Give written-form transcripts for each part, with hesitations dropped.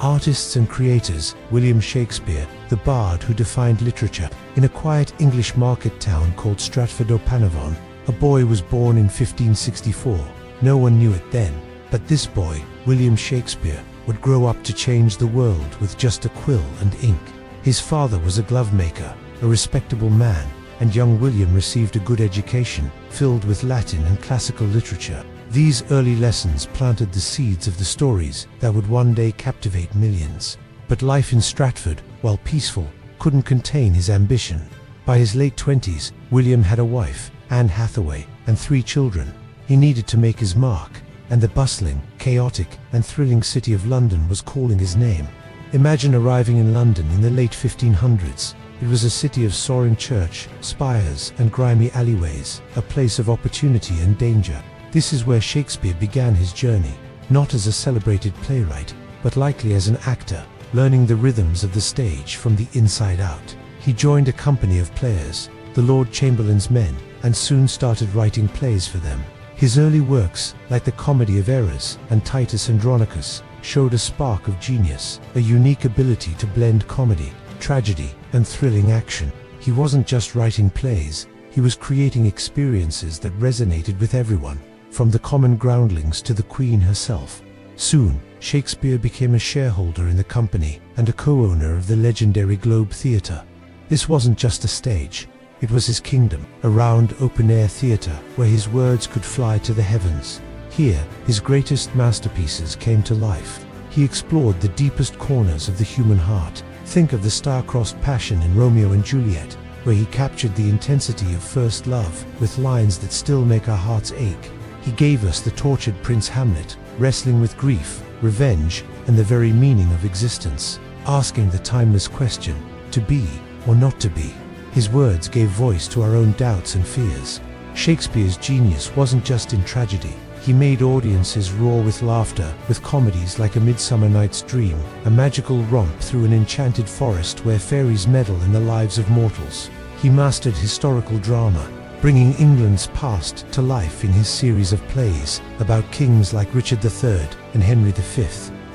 Artists and creators: William Shakespeare, the bard who defined literature. In a quiet English market town called Stratford upon Avon, a boy was born in 1564. No one knew it then, but this boy, William Shakespeare, would grow up to change the world with just a quill and ink. His father was a glove maker, a respectable man, and young William received a good education, filled with Latin and classical literature. These early lessons planted the seeds of the stories that would one day captivate millions. But life in Stratford, while peaceful, couldn't contain his ambition. By his late 20s, William had a wife, Anne Hathaway, and 3 children. He needed to make his mark, and the bustling, chaotic, and thrilling city of London was calling his name. Imagine arriving in London in the late 1500s. It was a city of soaring church spires and grimy alleyways, a place of opportunity and danger. This is where Shakespeare began his journey, not as a celebrated playwright, but likely as an actor, learning the rhythms of the stage from the inside out. He joined a company of players, the Lord Chamberlain's men, and soon started writing plays for them. His early works, like the Comedy of Errors and Titus Andronicus, showed a spark of genius, a unique ability to blend comedy, tragedy, and thrilling action. He wasn't just writing plays, he was creating experiences that resonated with everyone, from the common groundlings to the Queen herself. Soon, Shakespeare became a shareholder in the company and a co-owner of the legendary Globe Theatre. This wasn't just a stage, it was his kingdom, a round open-air theatre where his words could fly to the heavens. Here, his greatest masterpieces came to life. He explored the deepest corners of the human heart. Think of the star-crossed passion in Romeo and Juliet, where he captured the intensity of first love with lines that still make our hearts ache. He gave us the tortured Prince Hamlet, wrestling with grief, revenge, and the very meaning of existence, asking the timeless question, to be or not to be. His words gave voice to our own doubts and fears. Shakespeare's genius wasn't just in tragedy. He made audiences roar with laughter, with comedies like A Midsummer Night's Dream, a magical romp through an enchanted forest where fairies meddle in the lives of mortals. He mastered historical drama, bringing England's past to life in his series of plays about kings like Richard III and Henry V,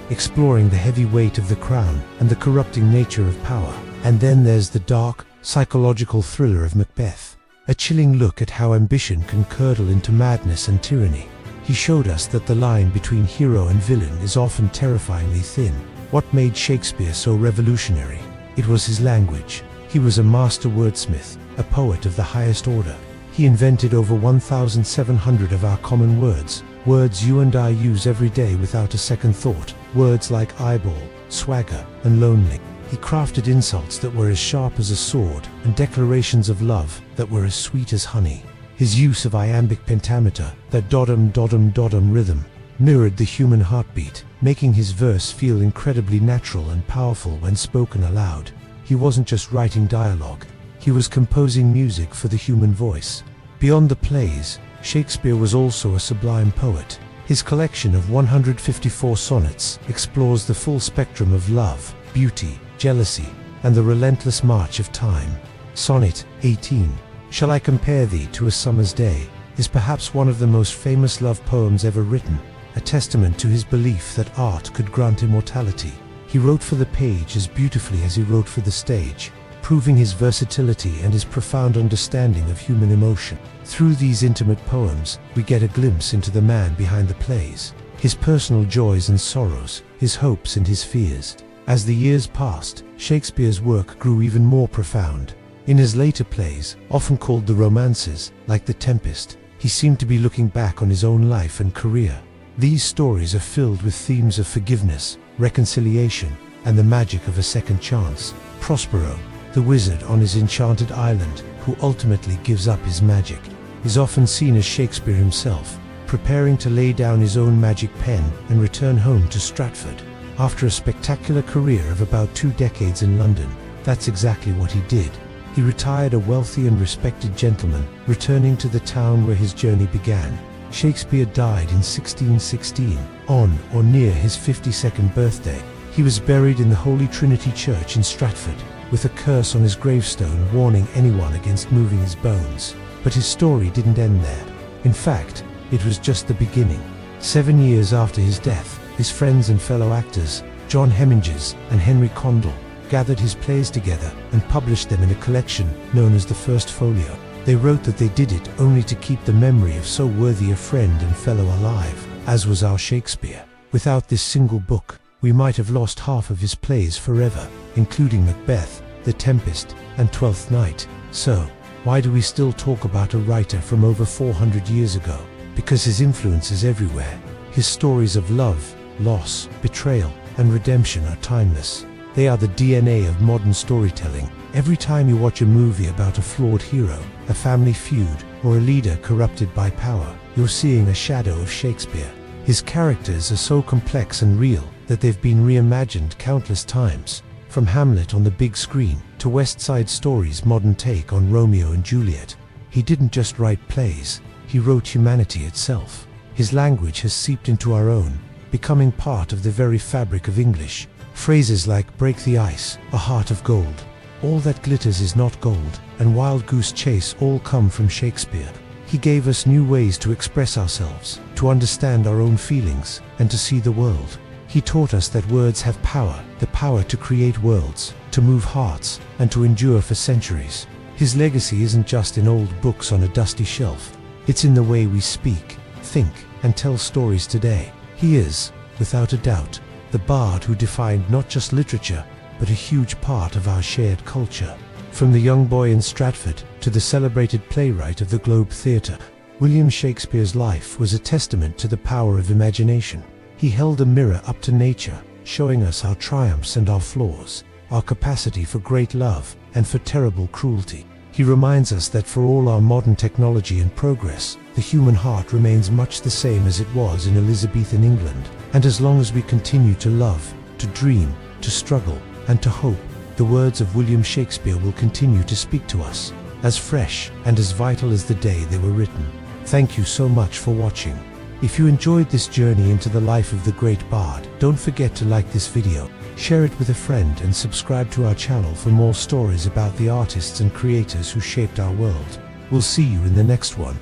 exploring the heavy weight of the crown and the corrupting nature of power. And then there's the dark, psychological thriller of Macbeth, a chilling look at how ambition can curdle into madness and tyranny. He showed us that the line between hero and villain is often terrifyingly thin. What made Shakespeare so revolutionary? It was his language. He was a master wordsmith, a poet of the highest order. He invented over 1,700 of our common words, words you and I use every day without a second thought, words like eyeball, swagger, and lonely. He crafted insults that were as sharp as a sword, and declarations of love that were as sweet as honey. His use of iambic pentameter, that dodum dodum dodum rhythm, mirrored the human heartbeat, making his verse feel incredibly natural and powerful when spoken aloud. He wasn't just writing dialogue, he was composing music for the human voice. Beyond the plays, Shakespeare was also a sublime poet. His collection of 154 sonnets explores the full spectrum of love, beauty, jealousy, and the relentless march of time. Sonnet 18, "Shall I compare thee to a summer's day," is perhaps one of the most famous love poems ever written, a testament to his belief that art could grant immortality. He wrote for the page as beautifully as he wrote for the stage, proving his versatility and his profound understanding of human emotion. Through these intimate poems, we get a glimpse into the man behind the plays, his personal joys and sorrows, his hopes and his fears. As the years passed, Shakespeare's work grew even more profound. In his later plays, often called the romances, like The Tempest, he seemed to be looking back on his own life and career. These stories are filled with themes of forgiveness, reconciliation, and the magic of a second chance. Prospero, the wizard on his enchanted island, who ultimately gives up his magic, is often seen as Shakespeare himself, preparing to lay down his own magic pen and return home to Stratford. After a spectacular career of about 2 decades in London, that's exactly what he did. He retired a wealthy and respected gentleman, returning to the town where his journey began. Shakespeare died in 1616, on or near his 52nd birthday. He was buried in the Holy Trinity Church in Stratford, with a curse on his gravestone warning anyone against moving his bones. But his story didn't end there. In fact, it was just the beginning. 7 years after his death, his friends and fellow actors, John Heminges and Henry Condell gathered his plays together and published them in a collection known as the First Folio. They wrote that they did it only to keep the memory of so worthy a friend and fellow alive, as was our Shakespeare. Without this single book, we might have lost half of his plays forever, including Macbeth, The Tempest, and Twelfth Night. So, why do we still talk about a writer from over 400 years ago? Because his influence is everywhere. His stories of love, loss, betrayal, and redemption are timeless. They are the DNA of modern storytelling. Every time you watch a movie about a flawed hero, a family feud, or a leader corrupted by power, you're seeing a shadow of Shakespeare. His characters are so complex and real that they've been reimagined countless times. From Hamlet on the big screen to West Side Story's modern take on Romeo and Juliet. He didn't just write plays, he wrote humanity itself. His language has seeped into our own, becoming part of the very fabric of English. Phrases like break the ice, a heart of gold, all that glitters is not gold, and wild goose chase all come from Shakespeare. He gave us new ways to express ourselves, to understand our own feelings, and to see the world. He taught us that words have power, the power to create worlds, to move hearts, and to endure for centuries. His legacy isn't just in old books on a dusty shelf. It's in the way we speak, think, and tell stories today. He is, without a doubt, the bard who defined not just literature, but a huge part of our shared culture. From the young boy in Stratford to the celebrated playwright of the Globe Theatre, William Shakespeare's life was a testament to the power of imagination. He held a mirror up to nature, showing us our triumphs and our flaws, our capacity for great love and for terrible cruelty. He reminds us that for all our modern technology and progress, the human heart remains much the same as it was in Elizabethan England. And as long as we continue to love, to dream, to struggle, and to hope, the words of William Shakespeare will continue to speak to us, as fresh and as vital as the day they were written. Thank you so much for watching. If you enjoyed this journey into the life of the great bard, don't forget to like this video, share it with a friend, and subscribe to our channel for more stories about the artists and creators who shaped our world. We'll see you in the next one.